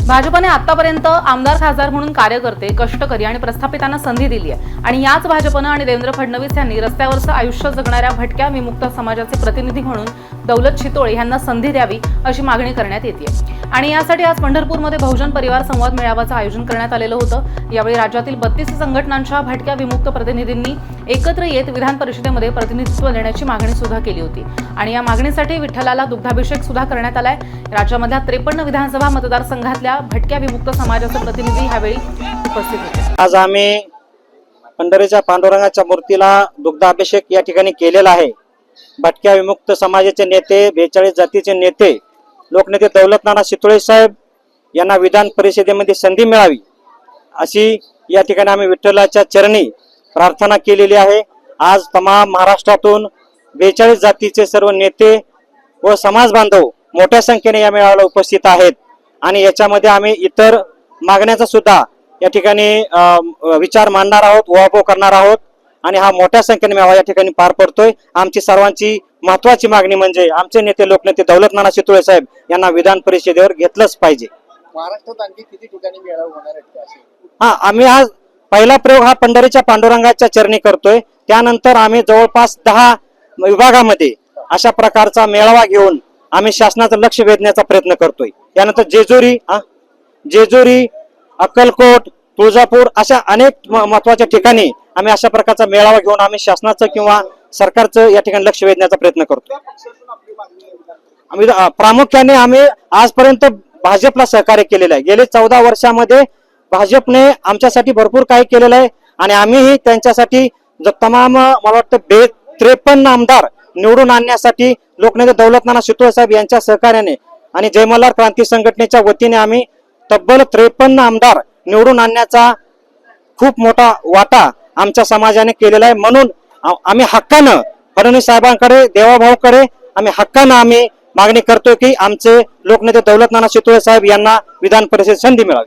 भाजपने आतापर्यंत आमदार खासदार म्हणून कार्यकर्ते, कष्टकरी आणि प्रस्थापितांना संधी दिली आहे आणि याच भाजपनं आणि देवेंद्र फडणवीस यांनी रस्त्यावरचं आयुष्य जगणाऱ्या भटक्या विमुक्त समाजाचे प्रतिनिधी म्हणून दौलत चितोळे यांना संधी द्यावी अशी मागणी करण्यात येते। आणि यासाठी आज पंढरपूरमध्ये बहुजन परिवार संवाद मेळाव्याचं आयोजन करण्यात आलेलं होतं। यावेळी राज्यातील 32 संघटनांच्या भटक्या विमुक्त प्रतिनिधींनी एकत्र येत विधान परिषदेमध्ये प्रतिनिधित्व देण्याची मागणी सुद्धा केली होती आणि या मागणीसाठी विठ्ठलाला दुग्धाभिषेक सुद्धा करण्यात आलाय। राज्यामधल्या 53 विधानसभा मतदारसंघातल्या भटक्या विमुक्त समाजाचे प्रतिनिधी यावेळी उपस्थित होते। आज आम्ही पंढरीच्या पांडुरंगाच्या मूर्तीला दुग्धाभिषेक या ठिकाणी केलेला आहे। भटक्या विमुक्त समाजाचे नेते, 42 जातीचे नेते, लोकनेते दौलतनाना चितोळे साहेब यांना विधान परिषदेमध्ये संधी मिळावी अशी या ठिकाणी आम्ही विठ्ठलाच्या चरणी प्रार्थना केलेली आहे। आज तमाम महाराष्ट्रातून 42 जातीचे सर्व नेते व समाज बांधव मोठ्या संख्येने या मेळाव्याला उपस्थित आहेत आणि याच्यामध्ये आम्ही इतर मागण्याचा सुद्धा या ठिकाणी विचार मांडणार आहोत, उहापोह करणार आहोत आणि हा मोठ्या संख्येने मेळावा या ठिकाणी पार पडतोय। आमची सर्वांची महत्वाची मागणी म्हणजे आमचे नेते, लोकनेते दौलतनाना चितोळे साहेब यांना विधान परिषदेवर घेतलंच पाहिजे। महाराष्ट्रात आणखी किती ठिकाणी मेळावा होणार आहे? आम्ही आज पहिला प्रयोग हा पंढरीच्या पांडुरंगाच्या चरणी करतोय। त्यानंतर आम्ही जवळपास 10 विभागामध्ये अशा प्रकारचा मेळावा घेऊन आम्ही शासनाचं लक्ष वेधण्याचा प्रयत्न करतोय। त्यानंतर जेजुरी, अक्कलकोट, तुळजापूर अशा अनेक महत्वाच्या ठिकाणी आम्ही अशा प्रकारचा मेळावा घेऊन आम्ही शासनाचं किंवा सरकारचं या ठिकाणी लक्ष वेधण्याचा प्रयत्न करतोय। आम्ही प्रामुख्याने आजपर्यंत भाजपला सहकार्य केलेलं आहे। गेले 14 वर्षामध्ये भाजपने आमच्यासाठी भरपूर काही केलेलं आहे आणि आम्हीही त्यांच्यासाठी तमाम मला वाटतं 53 आमदार निवडून आणण्यासाठी लोकनेते दौलतनाना चितोळे साहेब यांच्या सहकार्याने आणि जय मल्हार क्रांती संघटनेच्या वतीने आम्ही तब्बल 53 आमदार निवडून आणण्याचा खूप मोठा वाटा आमच्या समाजाने केलेला आहे। म्हणून आम्ही हक्कानं फडणवीस साहेबांकडे, देवाभाऊकडे आम्ही मागणी करतोय की आमचे लोकनेते दौलतनाना चितोळे साहेब यांना विधान परिषदेत संधी मिळावी।